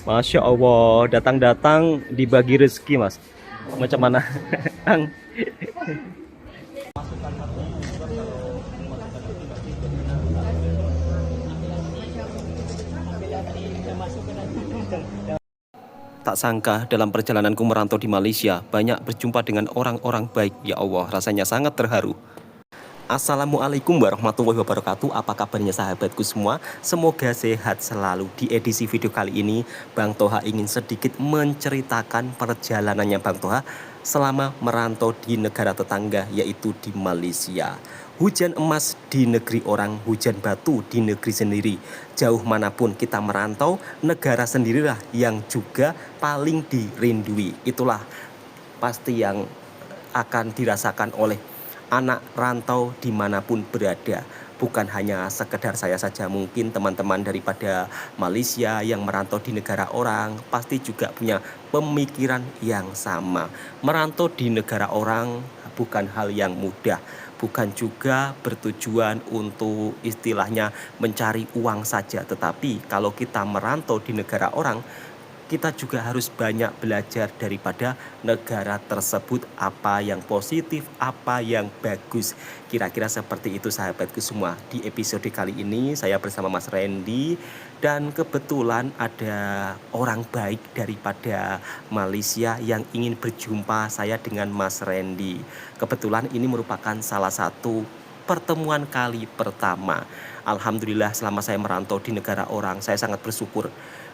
Masya Allah, datang-datang dibagi rezeki mas. Macam mana? Ang? Tak sangka dalam perjalananku merantau di Malaysia, banyak berjumpa dengan orang-orang baik. Ya Allah, rasanya sangat terharu. Assalamualaikum warahmatullahi wabarakatuh. Apa kabarnya sahabatku semua? Semoga sehat selalu. Di edisi video kali ini, Bang Toha ingin sedikit menceritakan perjalanannya Bang Toha selama merantau di negara tetangga, yaitu di Malaysia. Hujan emas di negeri orang, hujan batu di negeri sendiri. Jauh manapun kita merantau, negara sendirilah yang juga paling dirindui. Itulah pasti yang akan dirasakan oleh anak rantau dimanapun berada. Bukan hanya sekedar saya saja, mungkin teman-teman daripada Malaysia yang merantau di negara orang pasti juga punya pemikiran yang sama. Merantau di negara orang bukan hal yang mudah, bukan juga bertujuan untuk istilahnya mencari uang saja, tetapi kalau kita merantau di negara orang, kita juga harus banyak belajar daripada negara tersebut, apa yang positif, apa yang bagus. Kira-kira seperti itu sahabatku semua. Di episode kali ini saya bersama Mas Randy, dan kebetulan ada orang baik daripada Malaysia yang ingin berjumpa saya dengan Mas Randy. Kebetulan ini merupakan salah satu pertemuan kali pertama. Alhamdulillah selama saya merantau di negara orang, saya sangat bersyukur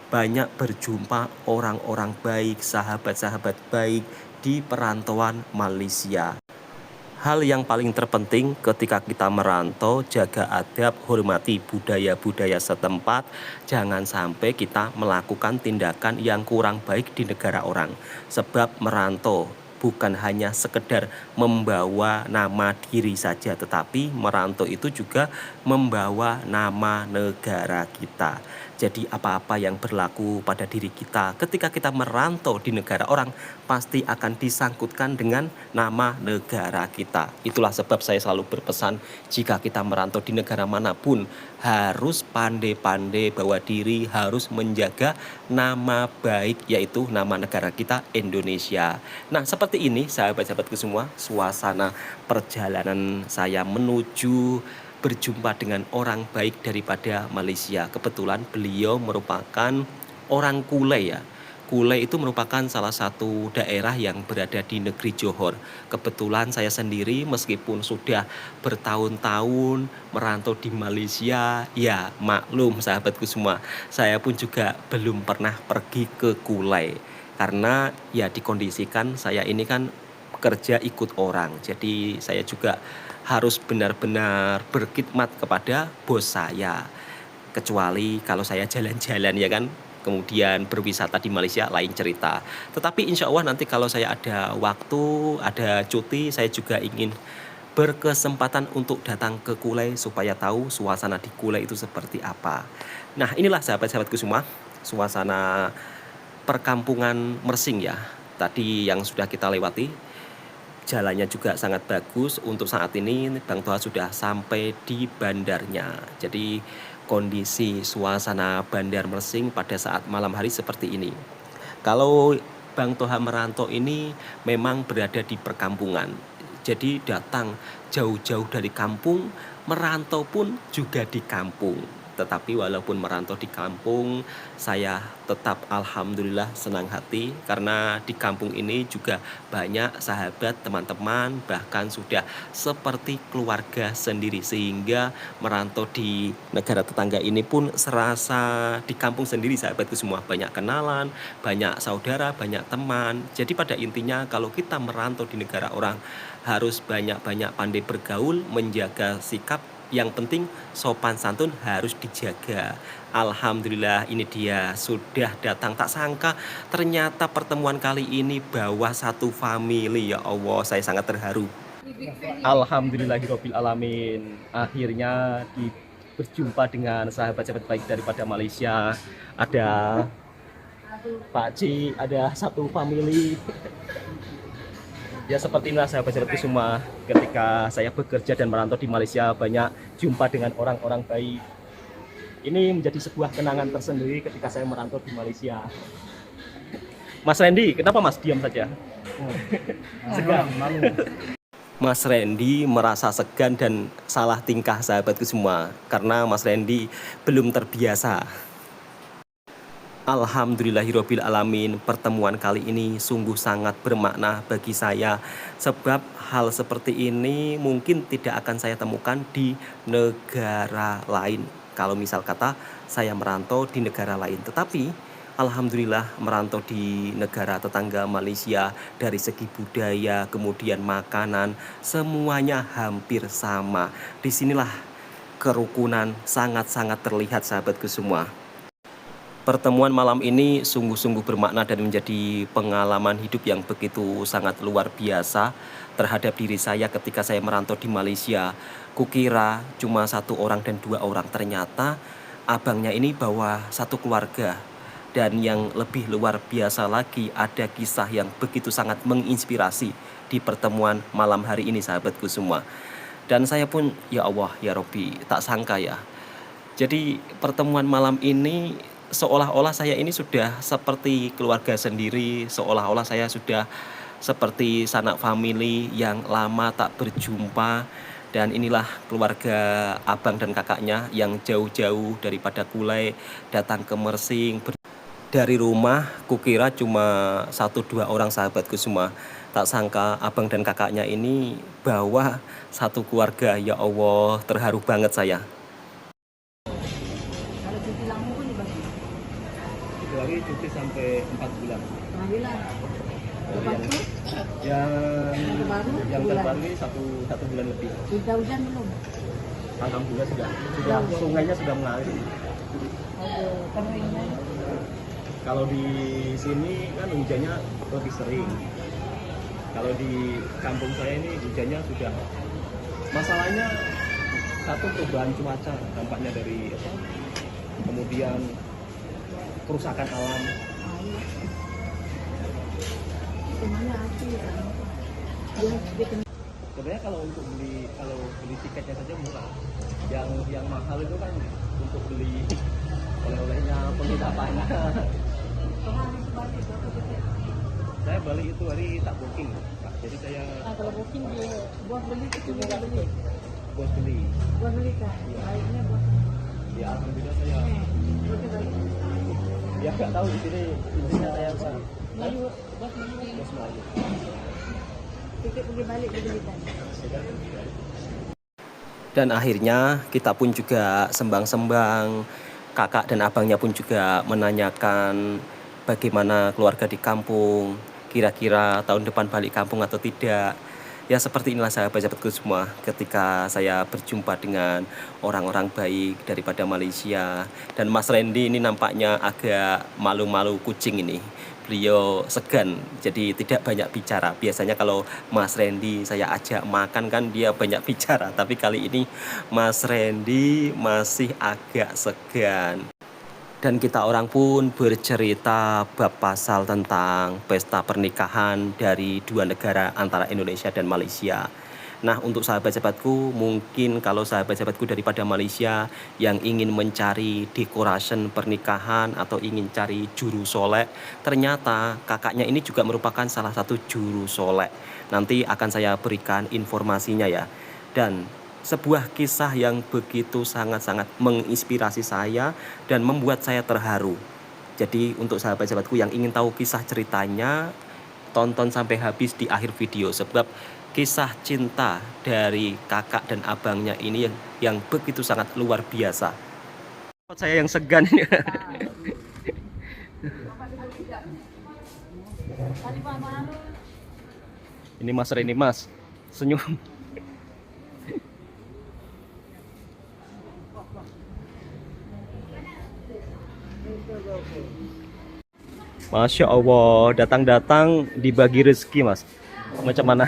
banyak berjumpa orang-orang baik, sahabat-sahabat baik di perantauan Malaysia. Hal yang paling terpenting ketika kita merantau, jaga adab, hormati budaya-budaya setempat. Jangan sampai kita melakukan tindakan yang kurang baik di negara orang. Sebab merantau bukan hanya sekedar membawa nama diri saja, tetapi merantau itu juga membawa nama negara kita. Jadi apa-apa yang berlaku pada diri kita ketika kita merantau di negara orang pasti akan disangkutkan dengan nama negara kita. Itulah sebab saya selalu berpesan, jika kita merantau di negara manapun harus pandai-pandai bawa diri, harus menjaga nama baik, yaitu nama negara kita Indonesia. Nah, seperti ini sahabat-sahabatku semua, suasana perjalanan saya menuju berjumpa dengan orang baik daripada Malaysia. Kebetulan beliau merupakan orang Kulai ya. Kulai itu merupakan salah satu daerah yang berada di negeri Johor. Kebetulan saya sendiri meskipun sudah bertahun-tahun merantau di Malaysia, ya maklum sahabatku semua, saya pun juga belum pernah pergi ke Kulai. Karena ya dikondisikan saya ini kan kerja ikut orang. Jadi saya juga harus benar-benar berkhidmat kepada bos saya. Kecuali kalau saya jalan-jalan ya kan, kemudian berwisata di Malaysia lain cerita. Tetapi insya Allah nanti kalau saya ada waktu, ada cuti, saya juga ingin berkesempatan untuk datang ke Kulai supaya tahu suasana di Kulai itu seperti apa. Nah, inilah sahabat-sahabatku semua, suasana perkampungan Mersing ya. Tadi yang sudah kita lewati, jalannya juga sangat bagus. Untuk saat ini Bang Toha sudah sampai di bandarnya. Jadi kondisi suasana Bandar Mersing pada saat malam hari seperti ini. Kalau Bang Toha merantau ini memang berada di perkampungan. Jadi datang jauh-jauh dari kampung, merantau pun juga di kampung. Tetapi walaupun merantau di kampung, saya tetap alhamdulillah senang hati karena di kampung ini juga banyak sahabat, teman-teman, bahkan sudah seperti keluarga sendiri, sehingga merantau di negara tetangga ini pun serasa di kampung sendiri sahabatku semua. Banyak kenalan, banyak saudara, banyak teman. Jadi pada intinya kalau kita merantau di negara orang harus banyak-banyak pandai bergaul, menjaga sikap. Yang penting sopan santun harus dijaga. Alhamdulillah ini dia sudah datang. Tak sangka ternyata pertemuan kali ini bawa satu family. Ya Allah, saya sangat terharu. Alhamdulillahirabbil alamin. Akhirnya berjumpa dengan sahabat-sahabat baik daripada Malaysia. Ada Pak Ci, ada satu family. Ya seperti inilah sahabat-sahabatku semua, ketika saya bekerja dan merantau di Malaysia banyak jumpa dengan orang-orang baik Ini menjadi sebuah kenangan tersendiri ketika saya merantau di Malaysia. Mas Randy, kenapa Mas diam saja? Segan. Mas Randy merasa segan dan salah tingkah sahabatku semua karena Mas Randy belum terbiasa. Alhamdulillahirabbil alamin, pertemuan kali ini sungguh sangat bermakna bagi saya sebab hal seperti ini mungkin tidak akan saya temukan di negara lain. Kalau misal kata saya merantau di negara lain, tetapi alhamdulillah merantau di negara tetangga Malaysia, dari segi budaya, kemudian makanan, semuanya hampir sama. Disinilah kerukunan sangat-sangat terlihat sahabatku semua. Pertemuan malam ini sungguh-sungguh bermakna dan menjadi pengalaman hidup yang begitu sangat luar biasa terhadap diri saya ketika saya merantau di Malaysia. Kukira cuma 1 orang dan 2 orang, ternyata abangnya ini bawa 1 keluarga. Dan yang lebih luar biasa lagi, ada kisah yang begitu sangat menginspirasi di pertemuan malam hari ini sahabatku semua. Dan saya pun ya Allah ya Robbi, tak sangka ya. Jadi pertemuan malam ini seolah-olah saya ini sudah seperti keluarga sendiri, seolah-olah saya sudah seperti sanak famili yang lama tak berjumpa. Dan inilah keluarga abang dan kakaknya yang jauh-jauh daripada Kulai datang ke Mersing. Dari rumah kukira cuma 1-2 orang sahabatku semua. Tak sangka abang dan kakaknya ini bawa 1 keluarga. Ya Allah, terharu banget saya. Kalau cuti lama pun dibagi. 3 hari cuti sampai 4 bulan. Alhamdulillah. Lepas itu Yang terbaru ini satu bulan lebih. sudah hujan belum? Alhamdulillah sudah sungainya sudah mengalir. Ada keringnya. Kalau di sini kan hujannya lebih sering. Kalau di kampung saya ini hujannya sudah. Masalahnya satu, perubahan cuaca dampaknya dari kemudian kerusakan alam. Semuanya asli kan. Sebenarnya kalau beli tiketnya saja murah. Yang mahal itu kan untuk beli oleh-olehnya, penginapannya. Saya balik itu hari tak booking, Pak. Jadi saya Kalau booking dia buat beli itu juga beli. bos beli. Buat beli kan. Baiknya buat. Ya alhamdulillah saya. Ya nggak tahu di sini intinya saya apa. Melayu, buat Melayu. Bos Melayu. Tiket pergi balik dibelikan. Dan akhirnya kita pun juga sembang-sembang. Kakak dan abangnya pun juga menanyakan bagaimana keluarga di kampung, kira-kira tahun depan balik kampung atau tidak. Ya seperti inilah sahabat-sahabatku semua ketika saya berjumpa dengan orang-orang baik daripada Malaysia. Dan Mas Randy ini nampaknya agak malu-malu kucing ini. Beliau segan, jadi tidak banyak bicara. Biasanya kalau Mas Randy saya ajak makan kan dia banyak bicara. Tapi kali ini Mas Randy masih agak segan. Dan kita orang pun bercerita bab pasal tentang pesta pernikahan dari 2 negara antara Indonesia dan Malaysia. Nah, untuk sahabat-sahabatku, mungkin kalau sahabat-sahabatku daripada Malaysia yang ingin mencari dekorasi pernikahan atau ingin cari juru solek, ternyata kakaknya ini juga merupakan salah satu juru solek. Nanti akan saya berikan informasinya ya. Dan sebuah kisah yang begitu sangat-sangat menginspirasi saya dan membuat saya terharu. Jadi untuk sahabat-sahabatku yang ingin tahu kisah ceritanya, tonton sampai habis di akhir video sebab kisah cinta dari kakak dan abangnya ini yang begitu sangat luar biasa. Saya yang segan. Ini Mas Reni, Mas. Senyum. Masya Allah, datang-datang dibagi rezeki, Mas. Macam mana?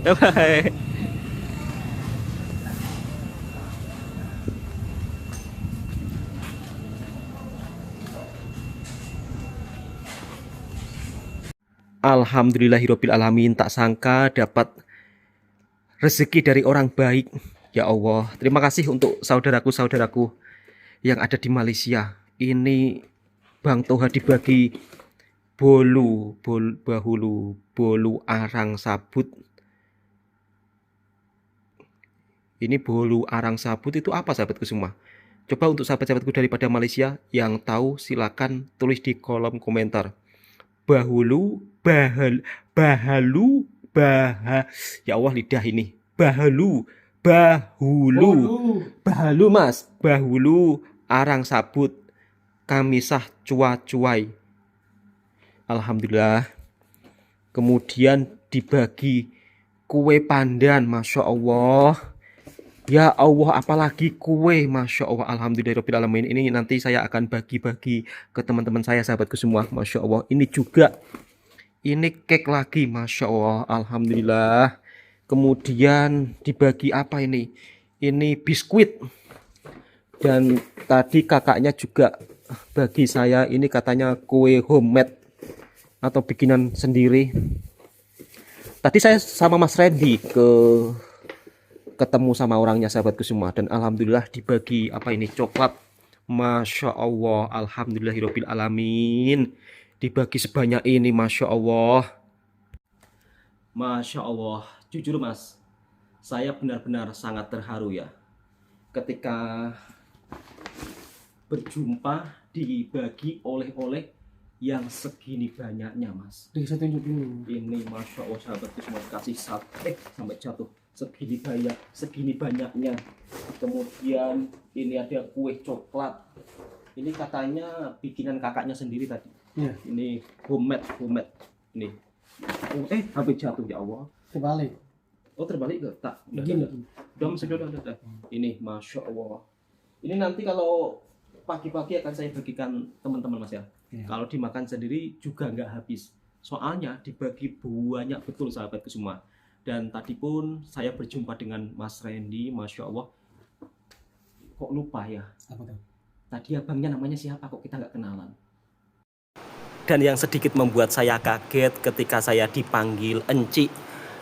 Bye bye. Alhamdulillahirabbil alamin, tak sangka dapat rezeki dari orang baik. Ya Allah, terima kasih untuk saudaraku-saudaraku yang ada di Malaysia. Ini Bang Toha dibagi bolu arang sabut. Ini bolu arang sabut itu apa sahabatku semua? Coba untuk sahabat-sahabatku daripada Malaysia yang tahu silakan tulis di kolom komentar. Bahulu, bahalu, ya Allah lidah ini. Bahulu, bahalu mas, bahulu arang sabut, kamisah cuai. Alhamdulillah. Kemudian dibagi kue pandan, masya Allah. Ya Allah, apalagi kue, masya Allah, alhamdulillahirabbil alamin. Ini nanti saya akan bagi-bagi ke teman-teman saya, sahabatku semua, masya Allah. Ini juga, ini cake lagi, masya Allah, alhamdulillah. Kemudian dibagi apa ini? Ini biskuit. Dan tadi kakaknya juga bagi saya, ini katanya kue homemade atau bikinan sendiri. Tadi saya sama Mas Randy ketemu sama orangnya, sahabatku semua, dan alhamdulillah dibagi apa ini, coklat, masya Allah, alhamdulillahirabbil alamin, dibagi sebanyak ini, masya Allah. Masya Allah, jujur mas, saya benar-benar sangat terharu ya ketika berjumpa dibagi oleh-oleh yang segini banyaknya mas. Saya tunjuk dulu. Ini masya Allah sahabatku semua, kasih sate sampai jatuh, segini banyaknya. Kemudian ini ada kue coklat, ini katanya bikinan kakaknya sendiri tadi Ya. Ini homemade ini. Hampir jatuh ya Allah. Terbalik. Oh terbalik ke? Tak Begini. udah. Ini masya Allah. Ini nanti kalau pagi-pagi akan saya bagikan teman-teman mas ya. Ya. Kalau dimakan sendiri juga nggak habis. Soalnya dibagi banyak betul sahabatku semua. Dan tadi pun saya berjumpa dengan Mas Randy, masya Allah. Kok lupa ya? Apa tuh? Tadi abangnya namanya siapa kok kita nggak kenalan? Dan yang sedikit membuat saya kaget ketika saya dipanggil Enci.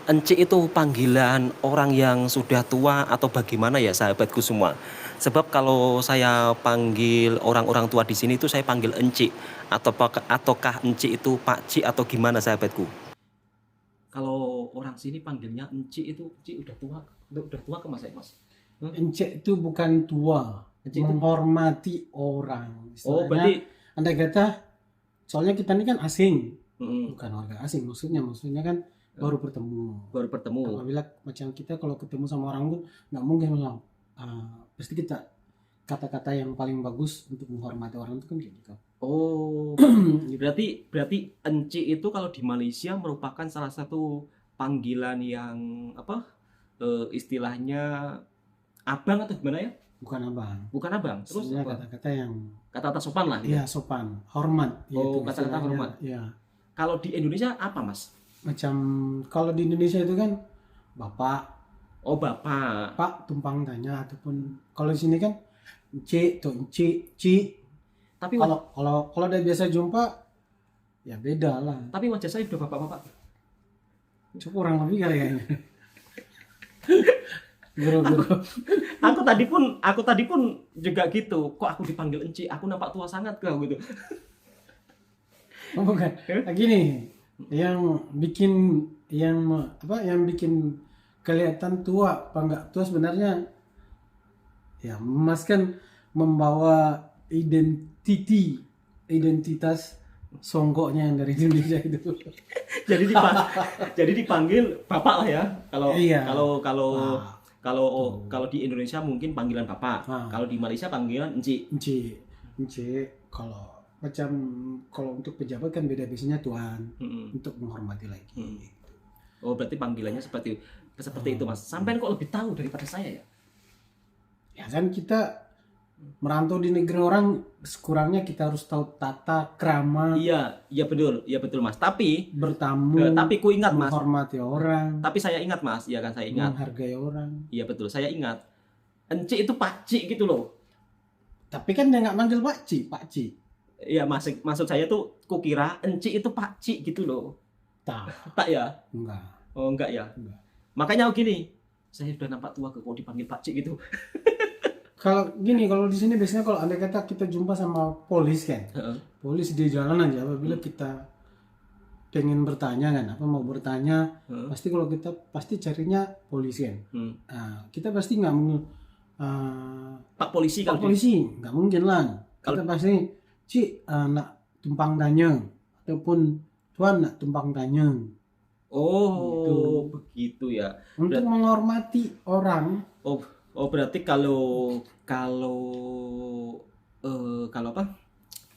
Enci itu panggilan orang yang sudah tua atau bagaimana ya sahabatku semua? Sebab kalau saya panggil orang-orang tua di sini itu saya panggil Enci, ataukah Enci itu Pak Ci atau gimana sahabatku? Kalau orang sini panggilnya Enci itu Enci udah tua ke mas? Encik itu bukan tua, Encik itu- menghormati orang. Oh Istilahnya, berarti andai kata, soalnya kita ini kan asing, mm, bukan warga asing. Maksudnya kan baru bertemu. baru bertemu. Apabila macam kita kalau ketemu sama orang pun nggak mungkin bilang, pasti kita kata-kata yang paling bagus untuk menghormati orang itu kan kayak gitu. Oh, berarti Enci itu kalau di Malaysia merupakan salah satu panggilan yang apa? Istilahnya abang atau gimana ya? Bukan abang. Bukan abang. Terus Maksudnya apa? kata-kata yang Kata-kata sopan lah. ya sopan, hormat. Oh, Yaitu kata-kata istilahnya, hormat. Ya. Kalau di Indonesia apa, Mas? Macam kalau di Indonesia itu kan bapak, Oh, Bapak. pak tumpang tanya, ataupun kalau di sini kan cik tuh ci. Tapi Kalau udah biasa jumpa ya beda lah. tapi wajah saya udah bapak-bapak. Cukup kurang lebih kayaknya. Guru. Aku tadi pun juga gitu. Kok aku dipanggil Enci? Aku nampak tua sangat kau gitu. Oh, bukan. Nah, gini, yang bikin kelihatan tua apa enggak tua sebenarnya ya Mas kan membawa identitas songgoknya yang dari Indonesia itu. Jadi dipanggil bapak lah ya. Iya. Kalau di Indonesia mungkin panggilan bapak. Kalau di Malaysia panggilan Enci. Enci. Kalau untuk pejabat kan beda, biasanya tuan, Mm-mm. untuk menghormati lagi. Oh, berarti panggilannya seperti itu, Mas. Sampai kok lebih tahu daripada saya ya? Ya kan kita merantau di negeri orang sekurangnya kita harus tahu tata krama, Iya, iya betul Mas. Tapi bertamu, tapi ku ingat Mas. menghormati orang, Tapi saya ingat Mas, ya kan saya ingat. menghargai orang. Iya betul, saya ingat. Ence itu pakcik gitu loh. Tapi kan dia nggak manggil pakcik, pakcik. Iya, maksud saya tuh kukira ence itu pakcik gitu loh. Tak, Tak ya? enggak. Oh enggak ya. Enggak. Makanya gini, saya sudah nampak tua kok dipanggil pakcik gitu. Kalau gini, kalau di sini biasanya kalau andai kata kita jumpa sama polis kan, Heeh. polis di jalan aja, apabila kita pengen bertanya kan, apa mau bertanya, Heeh. pasti kalau kita pasti carinya polisi kan. Hmm. Nah, kita pasti nggak mau Pak polisi Pak kalau polisi, nggak mungkin lah. Kita pasti, Ci, nak tumpang tanya, ataupun Tuan nak tumpang tanya. Oh, begitu ya. Untuk menghormati orang, Oh berarti kalau apa?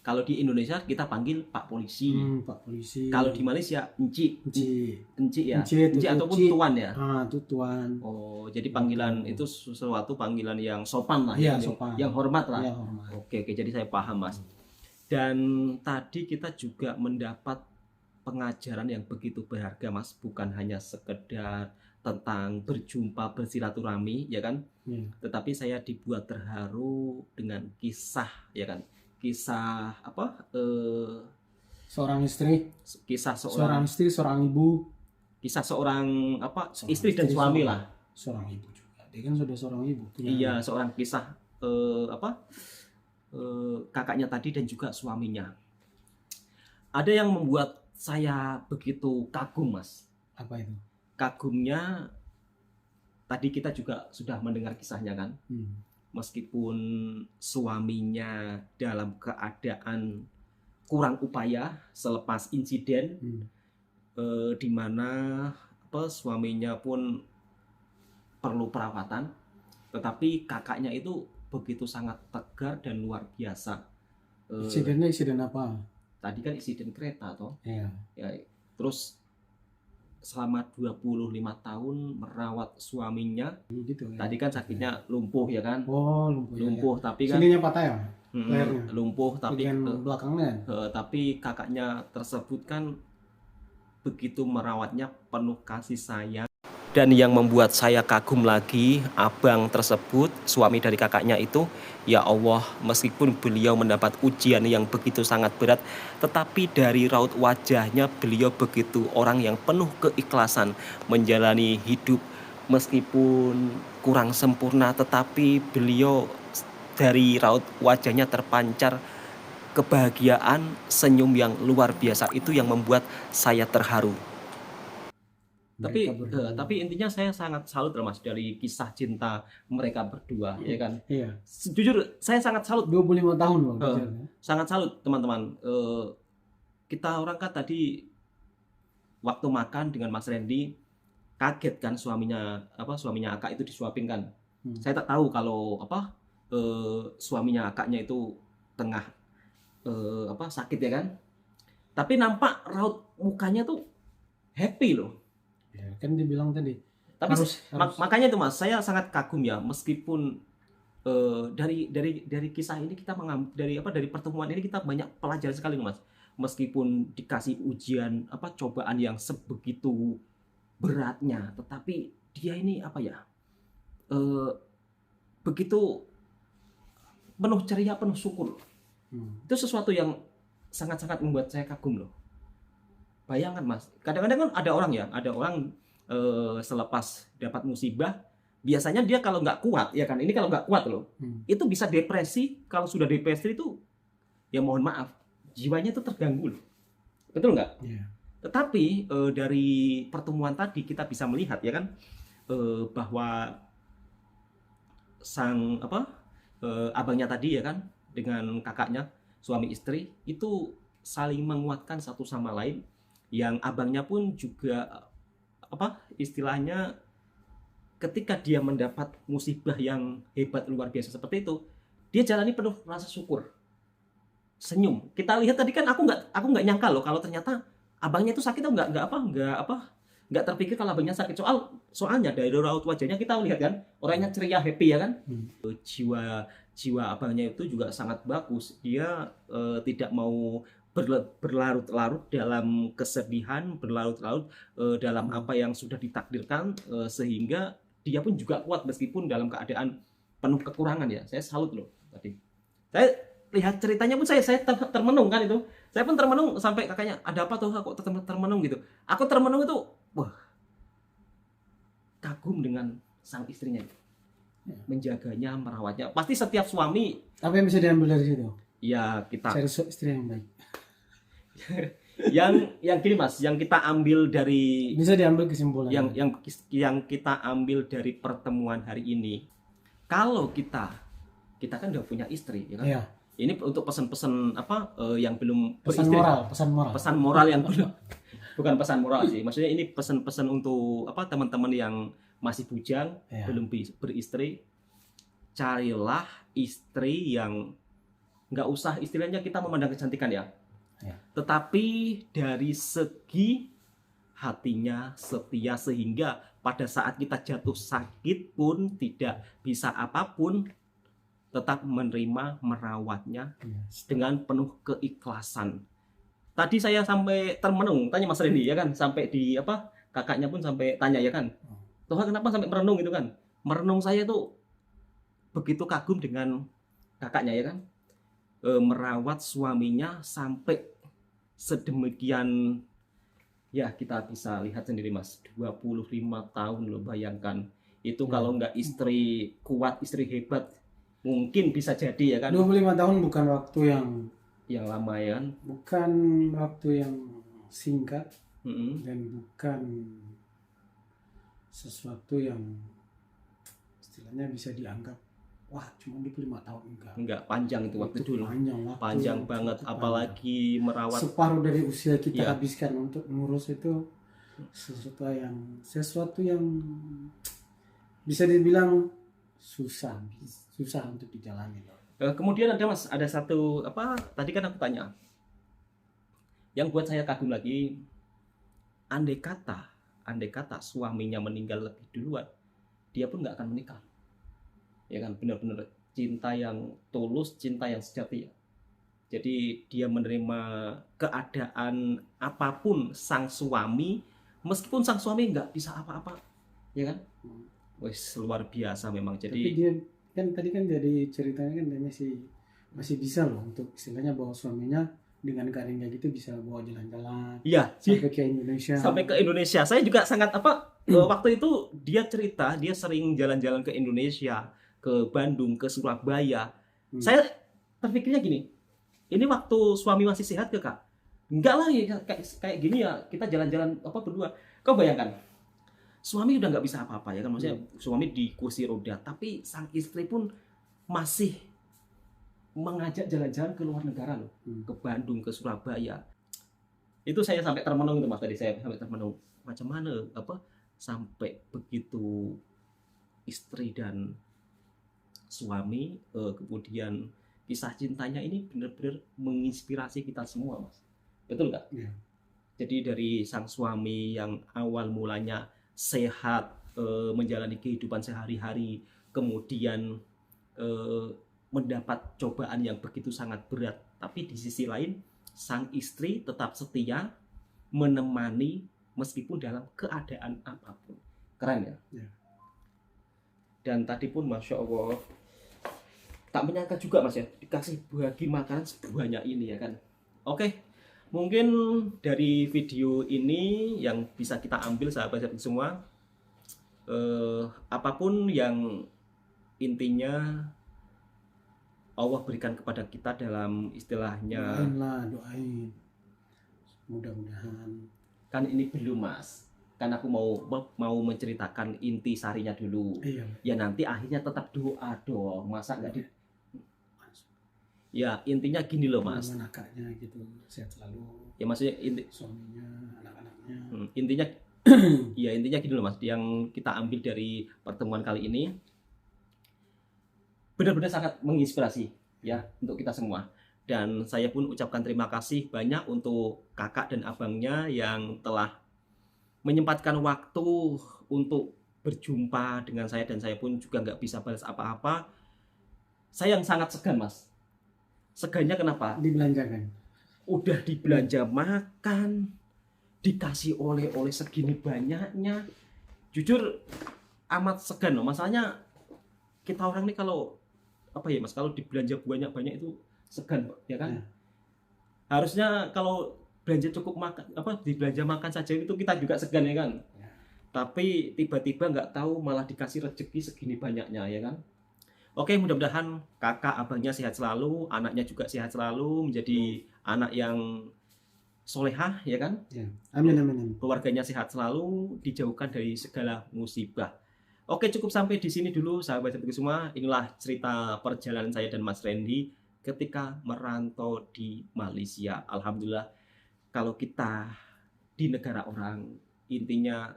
Kalau di Indonesia kita panggil Pak polisi. Pak polisi. Kalau di Malaysia enci Ci, ya. Enci, Enci ataupun Ci. tuan ya. Itu Tuan. Oh, jadi panggilan itu sesuatu panggilan yang sopan lah Iya, ya, sopan. yang hormat lah. Ya, hormat. Oke, jadi saya paham, Mas. Dan tadi kita juga mendapat pengajaran yang begitu berharga, Mas, bukan hanya sekedar tentang berjumpa bersilaturahmi, ya kan? Iya. Tetapi saya dibuat terharu dengan kisah, ya kan? Kisah apa? Seorang istri, Kisah seorang istri, seorang ibu, kisah seorang apa? Seorang Istri dan istri, suami seorang- lah. seorang ibu juga. Dia kan sudah seorang ibu. punya Iya, anak. seorang kisah kakaknya tadi dan juga suaminya. Ada yang membuat saya begitu kagum, Mas. Apa itu? Kagumnya tadi kita juga sudah mendengar kisahnya kan. Meskipun suaminya dalam keadaan kurang upaya selepas insiden di mana suaminya pun perlu perawatan, tetapi kakaknya itu begitu sangat tegar dan luar biasa. Insidennya insiden apa? Tadi kan insiden kereta toh. Iya. Ya, terus selama 25 tahun merawat suaminya. Gitu ya. Tadi kan sakitnya lumpuh ya kan? Oh, lumpuh. Lumpuh tapi kan Sininya patah ya? lehernya. lumpuh tapi Bagian belakangnya. tapi kakaknya tersebut kan begitu merawatnya penuh kasih sayang. Dan yang membuat saya kagum lagi, abang tersebut, suami dari kakaknya itu, ya Allah, meskipun beliau mendapat ujian yang begitu sangat berat, tetapi dari raut wajahnya beliau begitu orang yang penuh keikhlasan menjalani hidup meskipun kurang sempurna, tetapi beliau dari raut wajahnya terpancar kebahagiaan, senyum yang luar biasa. Itu yang membuat saya terharu. Tapi intinya saya sangat salut loh, Mas, dari kisah cinta mereka berdua, ya kan? Iya. Jujur saya sangat salut, 25 tahun loh. sangat salut teman-teman. Kita orang kan tadi waktu makan dengan Mas Randy kaget kan suaminya Akak itu disuapin kan. Saya tak tahu kalau suaminya Akaknya itu tengah sakit ya kan. Tapi nampak raut mukanya tuh happy loh. Ya, kan dibilang tadi. Tapi harus. makanya itu, Mas, saya sangat kagum ya, meskipun dari kisah ini kita mengambil dari pertemuan ini kita banyak pelajaran sekali loh, Mas. Meskipun dikasih ujian cobaan yang sebegitu beratnya, tetapi dia ini begitu penuh ceria, penuh syukur. Itu sesuatu yang sangat-sangat membuat saya kagum loh. Bayangkan, Mas, kadang-kadang kan ada orang selepas dapat musibah, biasanya dia kalau nggak kuat, ya kan, ini kalau nggak kuat loh, itu bisa depresi. Kalau sudah depresi itu, ya mohon maaf, jiwanya itu terganggu loh. Betul nggak? Yeah. Tetapi dari pertemuan tadi kita bisa melihat ya kan, bahwa sang abangnya tadi ya kan, dengan kakaknya, suami istri itu saling menguatkan satu sama lain. Yang abangnya pun juga istilahnya ketika dia mendapat musibah yang hebat luar biasa seperti itu, dia jalani penuh rasa syukur, senyum. Kita lihat tadi kan aku nggak nyangka loh kalau ternyata abangnya itu sakit, atau nggak terpikir kalau abangnya sakit. Soalnya dari raut wajahnya kita lihat kan orangnya ceria, happy ya kan. Jiwa jiwa abangnya itu juga sangat bagus. Dia tidak mau berlarut-larut dalam kesedihan, berlarut-larut dalam apa yang sudah ditakdirkan, sehingga dia pun juga kuat meskipun dalam keadaan penuh kekurangan ya. Saya salut loh tadi. Saya lihat ceritanya pun saya termenung kan itu. Saya pun termenung sampai kakaknya, ada apa tuh kok termenung gitu. Aku termenung itu, wah, kagum dengan sang istrinya itu. Menjaganya, merawatnya. Pasti setiap suami, Apa yang bisa diambil dari situ? ya kita Cari istri yang baik. yang gini Mas, yang kita ambil dari Bisa diambil kesimpulan. yang kita ambil dari pertemuan hari ini, kalau kita kan udah punya istri ya kan. Iya. Ini untuk pesan-pesan apa yang belum Pesan beristri. moral. Pesan moral yang belum, bukan pesan moral sih. Maksudnya ini pesan-pesan untuk apa teman-teman yang masih bujang, Iya. belum beristri. Carilah istri yang nggak usah istilahnya kita memandang kecantikan ya. Iya. Tetapi dari segi hatinya setia, sehingga pada saat kita jatuh sakit pun tidak bisa apapun, tetap menerima, merawatnya Iya. dengan penuh keikhlasan. Tadi saya sampai termenung, tanya Mas Randy ya kan, sampai di apa, kakaknya pun sampai tanya ya kan, Tuhan kenapa sampai merenung gitu kan. Merenung saya tuh begitu kagum dengan kakaknya ya kan, merawat suaminya sampai sedemikian. Ya kita bisa lihat sendiri Mas, 25 tahun loh, bayangkan. Itu kalau nggak istri kuat, istri hebat, mungkin bisa jadi ya kan. 25 tahun bukan waktu Yang lama ya kan. bukan waktu yang singkat dan bukan sesuatu yang istilahnya bisa dianggap wah cuma 25 tahun Enggak panjang itu waktu dulu. panjang Banget, cukup apalagi merawat. separuh dari usia kita Iya. habiskan untuk ngurus itu sesuatu yang bisa dibilang susah untuk dijalani loh. Kemudian ada Mas, ada satu apa? Tadi kan aku tanya. Yang buat saya kagum lagi, andai kata suaminya meninggal lebih duluan, dia pun nggak akan menikah. Ya kan, benar-benar cinta yang tulus, cinta yang sejati ya. Jadi dia menerima keadaan apapun sang suami, meskipun sang suami nggak bisa apa-apa, ya kan? Wes luar biasa memang. Tapi Jadi dia kan tadi kan jadi ceritanya kan dia masih bisa loh untuk istilahnya bawa suaminya dengan keadaan kayak gitu bisa bawa jalan-jalan iya, sampai ke Indonesia. sampai ke Indonesia. Saya juga sangat apa, waktu itu dia cerita dia sering jalan-jalan ke Indonesia, ke Bandung, ke Surabaya. Saya terpikirnya gini, ini waktu suami masih sehat ke Kak? Enggak lah ya, kayak gini ya kita jalan-jalan apa berdua. Kau bayangkan, suami udah nggak bisa apa-apa ya kan, maksudnya suami di kursi roda, tapi sang istri pun masih mengajak jalan-jalan ke luar negara loh, ke Bandung, ke Surabaya. Itu saya sampai termenung itu Mas, tadi saya sampai termenung. Macam mana apa sampai begitu istri dan suami, kemudian kisah cintanya ini benar-benar menginspirasi kita semua Mas. Betul nggak? Iya. Jadi dari sang suami yang awal mulanya sehat, menjalani kehidupan sehari-hari, kemudian mendapat cobaan yang begitu sangat berat, tapi di sisi lain sang istri tetap setia menemani meskipun dalam keadaan apapun. Keren ya? Ya. Dan tadi pun Masya Allah, tak menyangka juga Mas ya, dikasih bagi makanan sebanyak ini ya kan. Oke, mungkin dari video ini yang bisa kita ambil sahabat-sahabat semua, apapun yang intinya Allah berikan kepada kita dalam istilahnya, doain mudah-mudahan. kan ini belum Mas, kan aku mau menceritakan inti sarinya dulu. Iya. Ya nanti akhirnya tetap doa dong, masa nggak di. Ya intinya gini loh Mas. Anaknya gitu sehat selalu. Ya maksudnya Suaminya, anak-anaknya. Intinya ya intinya gini loh Mas, yang kita ambil dari pertemuan kali ini benar-benar sangat menginspirasi ya untuk kita semua. Dan saya pun ucapkan terima kasih banyak untuk kakak dan abangnya yang telah menyempatkan waktu untuk berjumpa dengan saya, dan saya pun juga nggak bisa balas apa-apa. saya yang sangat segan, Mas. Segannya kenapa? Dibelanjakan. Udah dibelanja makan, dikasih oleh-oleh segini banyaknya. Jujur amat segan loh. Masalahnya kita orang nih kalau apa ya, Mas, kalau dibelanja banyak-banyak itu segan, ya kan? Ya. Harusnya kalau belanja cukup makan, apa dibelanja makan saja itu kita juga segan, ya kan? Ya. Tapi tiba-tiba nggak tahu malah dikasih rezeki segini banyaknya, ya kan? Oke, mudah-mudahan kakak abangnya sehat selalu, anaknya juga sehat selalu, menjadi anak yang solehah, ya kan? Ya. Amin, amin, amin. Keluarganya sehat selalu, dijauhkan dari segala musibah. Oke, cukup sampai di sini dulu, sahabat semua. Inilah cerita perjalanan saya dan Mas Randy ketika merantau di Malaysia. Alhamdulillah, kalau kita di negara orang, intinya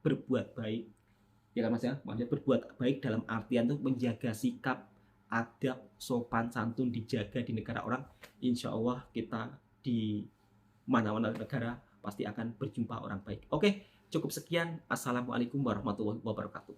berbuat baik, ya kan Mas ya, maksudnya berbuat baik dalam artian tuh menjaga sikap, adab, sopan santun dijaga di negara orang. Insya Allah kita di mana-mana negara pasti akan berjumpa orang baik. Oke, cukup sekian. Assalamualaikum warahmatullahi wabarakatuh.